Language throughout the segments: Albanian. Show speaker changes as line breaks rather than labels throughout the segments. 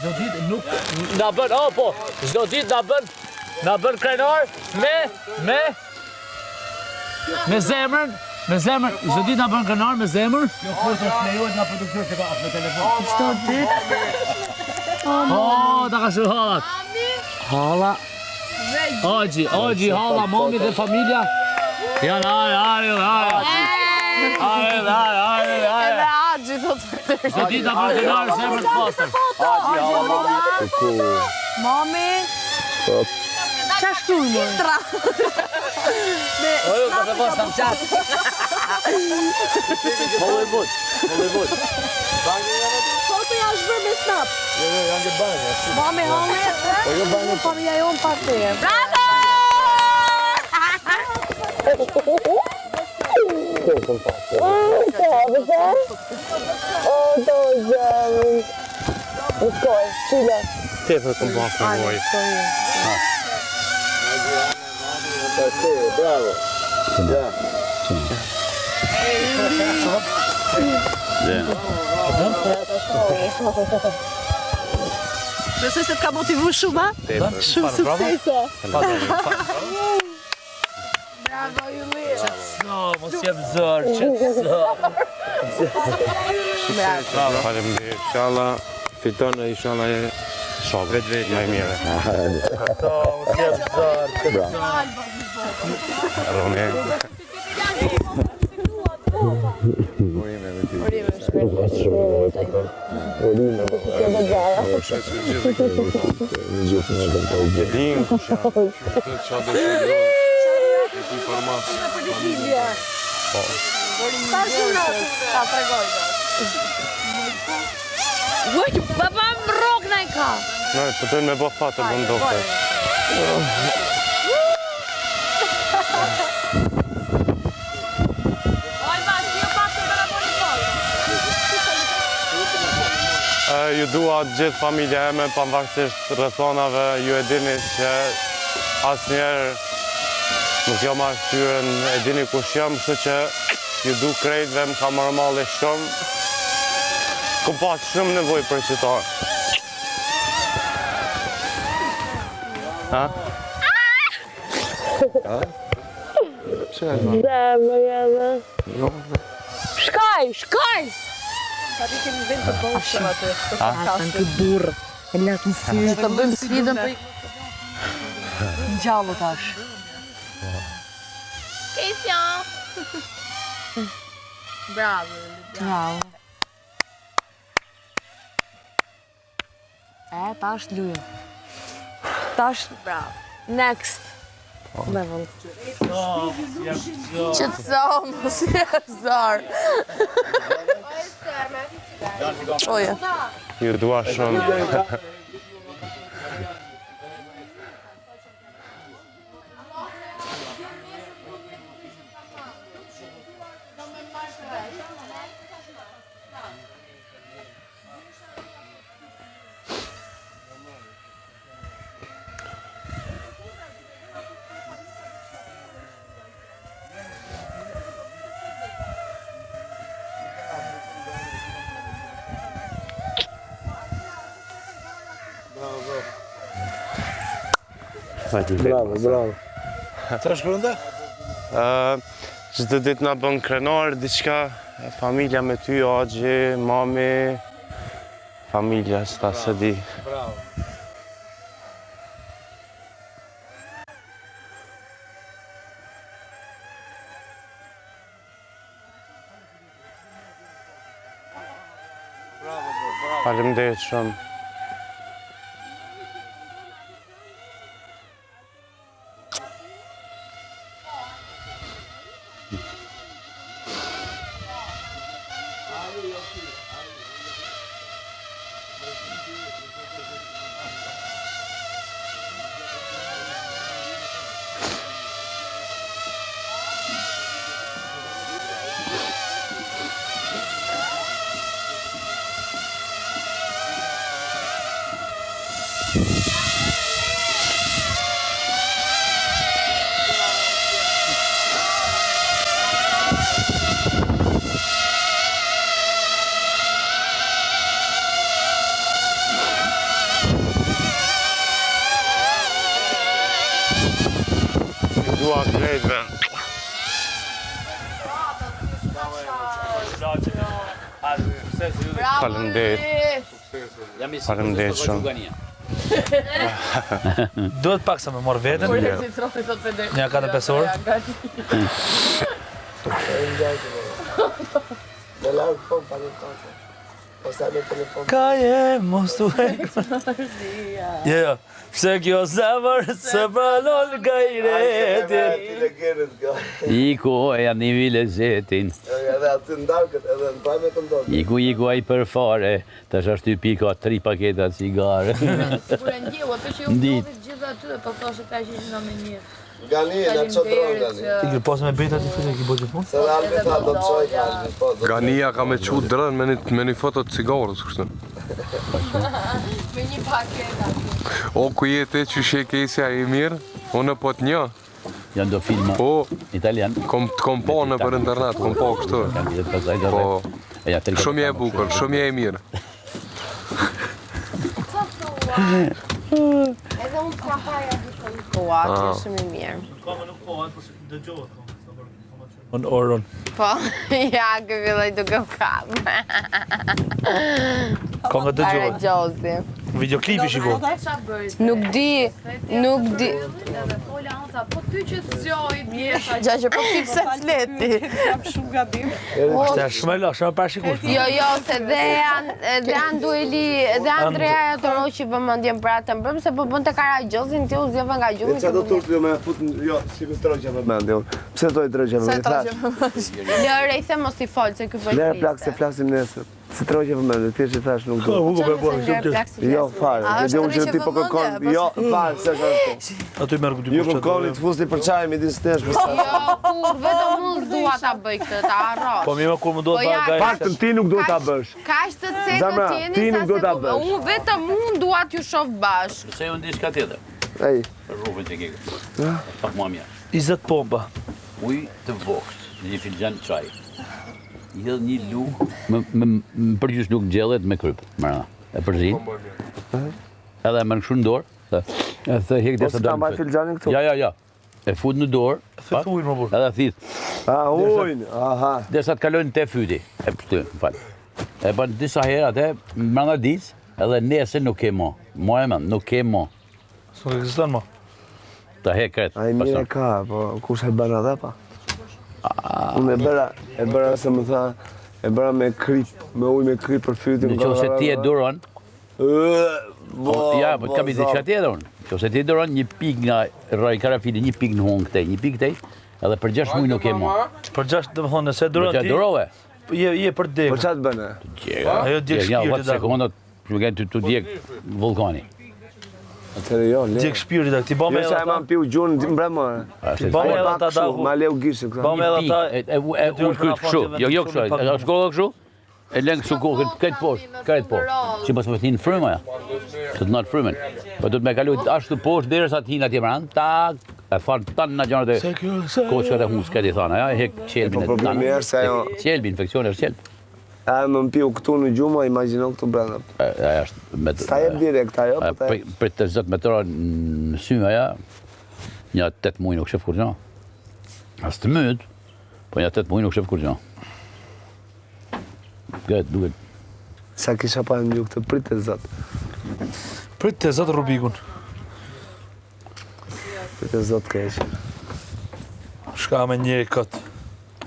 çdo ditë nuk na bën, po, çdo ditë na bën krenar me zemrën, çdo ditë na bën krenar me zemër.
Kjo foto s'lejohet nga produksion se ka as me telefon.
Çdo ditë.
Ta ka shumë hallat. Halla. Oggi, halla, mami dhe familja. Janë,
Edhe Agji do të
çdo ditë na bën krenar zemrën të pastër.
Mami. Qa shkruj, më? Tra.
Ojo, ka të pas tam qatë. Hollywood.
Foto janë shbërë me snap.
Jo, janë të bane.
Mami, hame. Familja jonë pa te. Bravo!
Tepër kom pas nevojë.
Bravo.
Besoj se t'ka motivu shumë, a? Shumë suksesa. Bravo, Juli.
Mos jem zor,
Faleminderit. Inshallah fiton e inshallah e shoh vetë më mirë.
Mos jem zor.
Rome.
Ujë, baba më rogë në i ka.
No, po të me bëh fatë bëndohet. Ju dua gjithë familja eme, pavarësisht rrethonave, ju e dini që asnjëherë nuk jam arsyën, e dini kush jam, kështu që ju du krejtve, më ka normale shumë. Kom pas shumë nevojë për qëtarë. Ha?
Shkaj! Sa ti kemi vend të boshëm atë. Ashtë në këtë burë. E latë në syrë. Të bëjmë sfidën për... Në gjallu tash. Bravo. Tash lujo. Tash, bravo. Next. Level. Qëtëso, mos jem zor. Oje.
Ju dua shumë.
Bravo. Qa shkronda?
Çdo ditë na bën krenar, diçka, familja me ty, Agji, mami, familja, s'ta se di.
Bravo.
Faleminderit shumë. dua krejtve. Faleminderit. Faleminderit shumë.
Duhet pak sa me marrë veten. Një 4-5 orë. Ka je mos tu Jo, pse kjo zemër se pranon gajretin.
Iku e janë një lezetin.
Edhe aty ndarkët, edhe në prajme të ndodhë.
Iku ai për fare, tash është 2 pika 3 paketa cigare.
Sigur e ndjehu, atë që ju ndodhit gjithë aty, po thoshe ka që ishë në me mirë.
Gani, në të qotron Gani.
I kërë pasë me beta të fëtë e ki bo gjithmonë?
Se dhe Albi tha do të qoj Albi, po.
Gania ka me qu drën me një foto të cigarës, kështë.
Me një paketa.
O, ku jetë që shekesja i mirë, unë po të një.
Janë do filma
Po,
italian.
kom po në për internet, kom po kështu.
Kanë vjetë pasaj dhe
Po, shumë e bukur, shumë e mirë.
Edhe unë të kam parja dikon. Po, atë është shumë i mirë.
Kama nuk po, atë përse dëgjohet. Unë orën.
Po, ja, këvilloj duke u kam.
Ka nga dëgjohet.
Gjozi.
Videoklipi shiko.
Nuk di.
Edhe fola anta, po ty që të zjoj mjesha.
Gjaqë, po ti pse të leti.
Jam shumë gabim.
Kështë e shmelo, shumë parashikush.
Jo, se dhe Andueli, dhe Andrea të roqi vëmendjen për atë mbëm, se po bën të Karagjozin, ti u zjeve nga gjumi.
Që do turpi me fut jo, si me trojgje vëmendje. Pse doj trojgje vëmendje?
Lëre, i the mos i folë, se ky bëj
Le plak se flasim nesër. Si trojgje vëmendje, ti që thash nuk do.
Hugo me bërë, shumë të.
Jo, farë, dhe unë që ti po kërkon. Jo, farë, se është.
Aty merë këtë
Ju kërkoni të fusni për qaj midis tesh.
Jo, kur, vetëm unë s'dua ta bëj këtë, ta harro.
Po mi me kur më do të bëra gajë.
Paktën ti nuk do ta bësh.
Kaq të cekët
Zamra,
jeni
ti nuk do ta
po-
bësh.
Unë vetëm unë dua t'ju shoh bashkë.
Se unë diçka tjetër.
Ej,
Për rrugën të kekë. Pak mua mirë.
20 pompa.
Ujë të vokës, në një filxhan çaj. I hedh një lugë, më përgjys lugë gjellet me kryp, mërëna. E përzin. Edhe e mërë këshu në dorë. E thë hek dhe
ose
të
ta
dalë
mbaj filxhanin këtu.
Ja. E fut në dorë.
Thith ujnë më burë.
Edhe thith.
A, ujnë, aha.
Derisa të kalojnë te fyti. E pështy, më falë. E bën disa herë atë, mërëna disë, edhe nese nuk ke mo. Mo e men, nuk ke mo.
Së nuk eksiston ma.
Ta hek kretë.
A i mire ka, po kush e bërë edhe pa? Unë e bëra se më tha, e bëra me krip, me ujë me krip për fytin.
Në që se ti e duron, ja, po kam i diçka tjetër unë. Që se ti e duron një pik nga rraj karafili, një pik në hongë këtej, një pik këtej, edhe për 6 muaj nuk e mo.
Për 6, dhe më thonë, nëse
Për
duron
që
ti,
durove?
je për
Po
dekë.
qatë bëne?
Ajo djek
Ja,
shpirti
vatë
da.
sekundat, që më gjenë të djek vulkani.
Atëre jo, le.
Djek shpirti da. Ti ba me
Jo
edhe
që e ma
ata.
piu gjunë, ti mbremore.
Ba me edhe ata da.
Ma leu gishë këta.
Ba me edhe ata.
E unë kryt kështu, jo kështu, e shkolla kështu, e lëngë kështu kokën, këtë poshtë, që pas më thinë fryma ja, që të natë frymën. Po do të me kalu ashtu poshtë derisa të hinë atje pranë, tak, e farë tanë në gjanët e koqët e huskët i thana, ja, e hek qelbin e
Po problemi është se ajo,
qelbi, infekcion është qelb.
a më piu këtu në gjumë, imagino këtu brenda.
Aja është me
Sta jep direkt ajo, po ta jep.
për të 20 metra në syme aja, një 8 muaj nuk shef kur gjo. As të myt, po një 8 muaj nuk shef kur gjo. Gëtë, duket.
Sa kisha pa në ju këtë pritë e zatë.
Prit të zatë Rubikun.
Pritë e zatë keqë.
Shka me njëri këtë.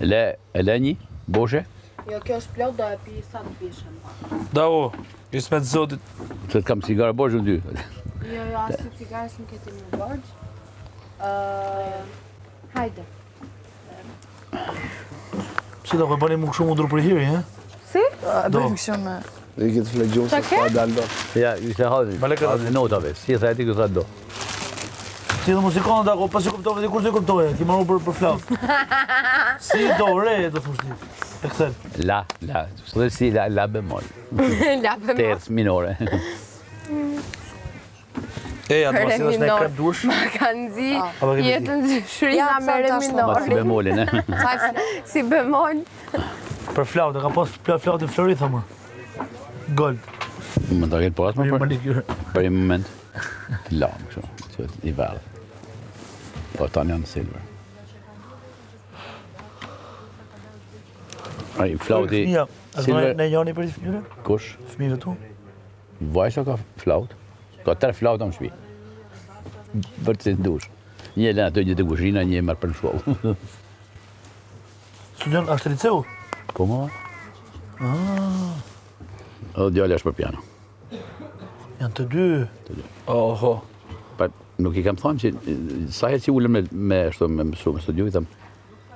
E le një, boshe,
Jo, kjo është plot, do e pi sa të pishëm.
Da o, isë me të zotit.
se të kam cigara boshe në dy.
Jo, asë cigarës nuk e ti një borgj. Hajde.
Si da ku e bani mu këshu mundur për hiri, he?
Dhe i këtë fle gjumë se s'ka dalë do.
Ja, ishte halë notave, si e thajti këtë do.
Ti dhe muzikonë da, ko pas i kuptove, di kur të i kuptove, ki marru për flautë. Si do, re, do thush ti. E këtër.
La, së dhe si la bemol,
Lapë më.
terës minore.
E, atë mos i dhe shne krep dush.
Ma kanë zi
Apo ke
jetën zyshrina me re
Ma si
minori.
bemolin, e.
Si bemol.
Për flautë, ka pas flautë i Florit, thëmë. Gold.
Më të ketë pas më
Më
për
një kjurë.
për një moment të lamë, kështu, që i verë. Po tanë janë silver. Ai, flauti...
Fëmija, a ne njani për i fëmjëre?
Kush?
Fëmijëve tu?
Vajsa ka flaut. Ka 3 flauta në shtëpi. Për të si dush. Një lënë ato një të kuzhina, një marrë për në shkollë.
Studion ashtë liceu?
Po më? Edhe djali është për piano.
Janë të dy. Oho.
Pa, nuk i kam thonë që sa herë që ullëm me mësu, me studiu, i tham,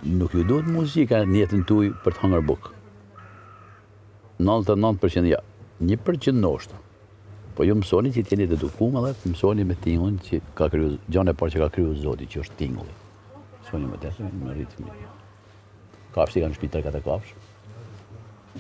nuk ju duhet muzika në jetën tuaj për të hangër bukë. 99% ja, 1% ndoshta. Po ju mësoni që t'jeni të edukuar edhe mësoni me tingullin që ka kriju, gjën e parë që ka kriju Zoti, që është tingulli. Mësoni me të, me ritmi. Kafshë kanë në shtëpi 3-4 kafshë.